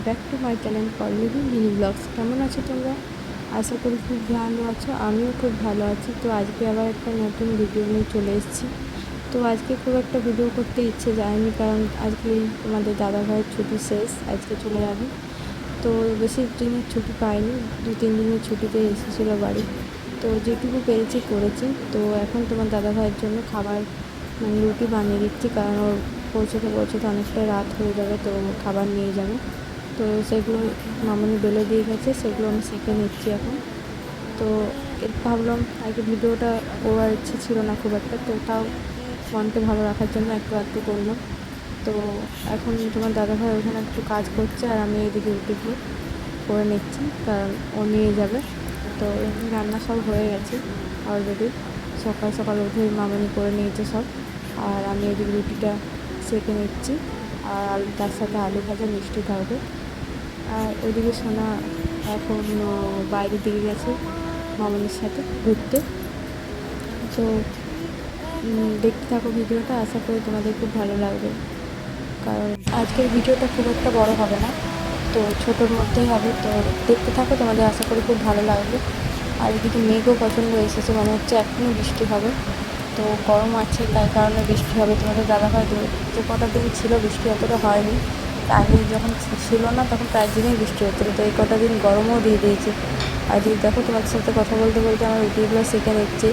Back to my channel Pallavi mini vlogs. কেমন আছো তোমরা? আশা করি খুব ভালো আছো, আমিও খুব ভালো আছি। তো আজকে আবার একটা নতুন ভিডিও নিয়ে চলে এসেছি। তো আজকে খুব একটা ভিডিও করতে ইচ্ছে যায়নি, কারণ আজকে তোমাদের দাদা ভাইয়ের ছুটি শেষ, আজকে চলে যাবে। তো বেশি দিনের ছুটি পাইনি, 2-3 দিনের ছুটিতে এসেছিলো বাড়ি। তো যেটুকু পেরেছি করেছি। তো এখন তোমার দাদা ভাইয়ের জন্য খাবার রুটি বানিয়ে দিচ্ছি, কারণ ওর পৌঁছতে পৌঁছতে অনেকটা রাত হয়ে যাবে, তো খাবার নিয়ে যাবে। তো সেগুলো মামনি বেলে দিয়ে গেছে, সেগুলো আমি সেঁকে নিচ্ছি এখন। তো ভাবলাম আগে ভিডিওটা করার ইচ্ছে ছিল না খুব একটা, তো তাও মনকে ভালো রাখার জন্য একটু একটু করলাম। তো এখন তোমার দাদাভাই ওখানে একটু কাজ করছে, আর আমি এইদিকে রুটিগুলো করে নিচ্ছি, কারণ ও নিয়ে যাবে। তো রান্না সব হয়ে গেছে অলরেডি, সকাল সকাল উঠে মামনি করে নিয়েছে সব। আর আমি এদিকে রুটিটা সেঁকে নিচ্ছি, আর তার সাথে আলু ভাজা মিষ্টি থাকবে। আর ওইদিকে সোনা এখন বাইরের দিকে গেছে মামনির সাথে ঘুরতে। তো দেখতে থাকো ভিডিওটা, আশা করি তোমাদের খুব ভালো লাগবে। কারণ আজকের ভিডিওটা খুব একটা বড় হবে না, তো ছোটোর মধ্যেই হবে। তো দেখতে থাকো, তোমাদের আশা করি খুব ভালো লাগবে। আর এদিকে মেঘও প্রচণ্ড এসেছে, মনে হচ্ছে এখনও বৃষ্টি হবে। তো গরম আছে, তাই কারণে বৃষ্টি হবে। তোমাদের দাদাভাই যে কটা দিন ছিল বৃষ্টি অতটা হয়নি, আগে যখন ছিল না তখন প্রায় দিনই বৃষ্টি হচ্ছিল। তো এই কটা দিন গরমও দিয়ে দিয়েছে। আর যদি দেখো, তোমাদের সাথে কথা বলতে বলতে আমার রুটিগুলো সেঁকে নিচ্ছে,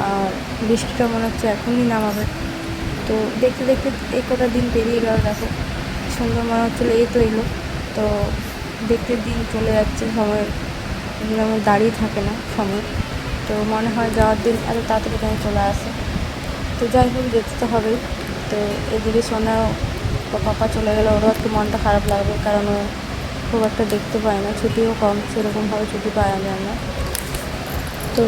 আর বৃষ্টিটা মনে হচ্ছে এখনই নামাবে। তো দেখতে দেখতে এই কটা দিন পেরিয়ে গেল, দেখো সুন্দর মনে হচ্ছিলো এই তো এলো। তো দেখতে দিন চলে যাচ্ছে, সময় যেমন দাঁড়িয়ে থাকে না সময়। তো মনে হয় যাওয়ার দিন এত তাড়াতাড়ি কেন চলে আসে। তো যাই হোক, যেতে তো হবেই। তো এদিকে সোনাও পাপা চলে গেলে ওরও একটু মনটা খারাপ লাগবে, কারণ ও খুব একটা দেখতে পায় না, ছুটিও কম, সেরকমভাবে ছুটি পাওয়া যায় না। তো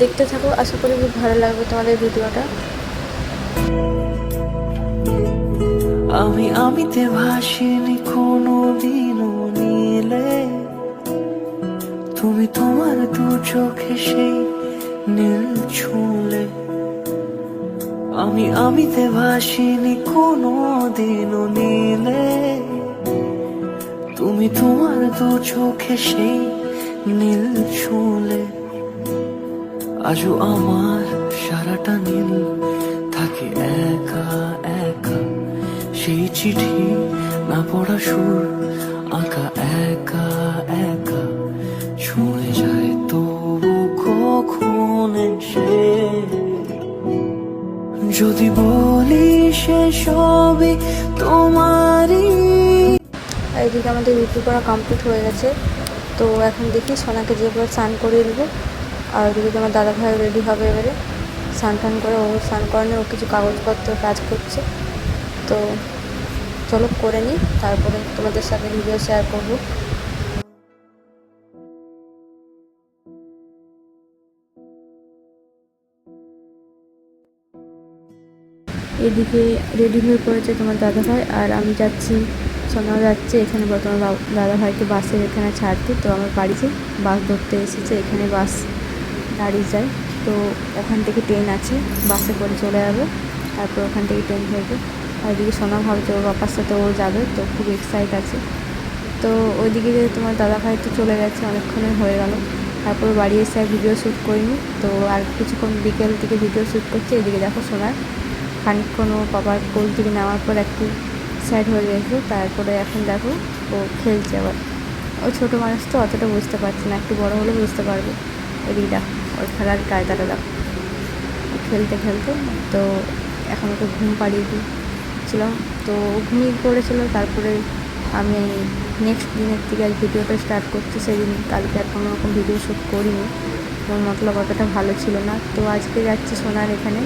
দেখতে থাকো, আশা করি খুব ভালো লাগবে তোমাদের ভিডিওটা। আমিতে ভাসিনি কোনো দিনও নীলে, তুমি তোমার দু চোখে সেই নীল ছুঁলে। আমিতে ভাসিনি কোনো দিনও নীলে, তুমি তোমার দু চোখে সেই নীল ছুঁলে। আজও আমার সারাটা নীল থাকে একা একা, সেই চিঠি না পড়া সুর আঁকা একা একা, ছুঁয়ে যায় তবু কখন এসে। যদি বলি সে সবই তোমারই। এদিকে আমাদের রুটি করা কমপ্লিট হয়ে গেছে। তো এখন দেখি সোনাকে যেগুলো স্নান করিয়ে দেবো। আর ওদিকে তোমার দাদা ভাই রেডি হবে এবারে স্নান টান করে। ও স্নান করানো, ও কিছু কাগজপত্র কাজ করছে। তো চলো করে নিই, তারপরে তোমাদের সাথে ভিডিও শেয়ার করব। এদিকে রেডি হয়ে পড়েছে তোমার দাদাভাই, আর আমি যাচ্ছি, সোনাও যাচ্ছে এখানে তোমার দাদাভাইকে বাসের এখানে ছাড়তে। তো আমার বাড়িতে বাস ধরতে এসেছে, এখানে বাস দাঁড়িয়ে যায়। তো ওখান থেকে ট্রেন আছে, বাসে করে চলে যাবে, তারপর ওখান থেকে ট্রেন ধরবে। আর এদিকে সোনা ভাবছে ওর বাবার সাথে ও যাবে, তো খুব এক্সাইট আছে। তো ওইদিকে যে তোমার দাদাভাই তো চলে গেছে, অনেকক্ষণে হয়ে গেল। তারপর বাড়ি এসে আর ভিডিও শ্যুট করিনি। তো আর কিছুক্ষণ বিকেল থেকে ভিডিও শ্যুট করছে। এদিকে দেখো সোনার খানিকক্ষণ ও বাবার কোল থেকে নেওয়ার পর একটু স্যাড হয়ে গেছিলো, তারপরে এখন দেখো ও খেলছে আবার। ও ছোটো মানুষ তো অতটা বুঝতে পারছে না, একটু বড় হলে বুঝতে পারবে। এদিকে দেখো ওর খেলার কায়দাটা দেখো, খেলতে খেলতে। তো এখন ওকে ঘুম পাড়িয়ে দিয়েছিলাম, তো ঘুমিয়ে পড়েছিল। তারপরে আমি নেক্সট দিনের থেকে আজ ভিডিওটা স্টার্ট করছি। সেদিন কালকে আর কোনো রকম ভিডিও শ্যুট করিনি, আমার মতলব অতটা ভালো ছিল না। তো আজকে যাচ্ছি সোনার এখানে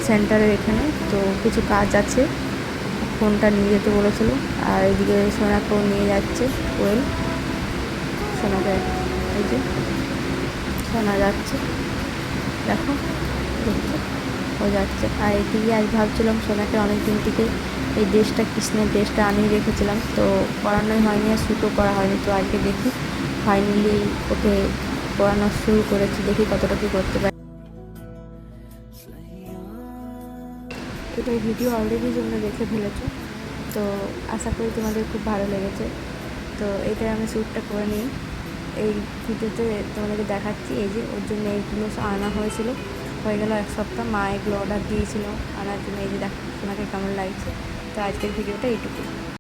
সেন্টারের এখানে, তো কিছু কাজ আছে, ফোনটা নিয়ে যেতে বলেছিল। আর এদিকে সোনাকেও নিয়ে যাচ্ছে ওয়েল, সোনাকে এই যে সোনা যাচ্ছে, দেখো দেখতে ও যাচ্ছে। আর এদিকে আজ ভাবছিলাম সোনাকে অনেক দিন থেকে এই ড্রেসটা, কৃষ্ণের ড্রেসটা আনিয়ে রেখেছিলাম, তো পরানোই হয়নি আর শ্যুটও করা হয়নি। তো আজকে দেখি ফাইনালি ওকে পরানো শুরু করেছি, দেখি কতটা কী করতে পারি। তো ভিডিও অলরেডি তোমরা দেখে ফেলেছো, তো আশা করি তোমাদের খুব ভালো লেগেছে। তো এইটাই আমি শ্যুটটা করে নিই, এই ভিডিওতে তোমাদেরকে দেখাচ্ছি। এই যে ওর জন্য এইগুলো আনা হয়েছিল, হয়ে গেল 1 সপ্তাহ। মা এগুলো অর্ডার দিয়েছিল আনার জন্য। এই যে দেখো তোমাকে কেমন লাগছে। তো আজকের ভিডিওটা এইটুকু।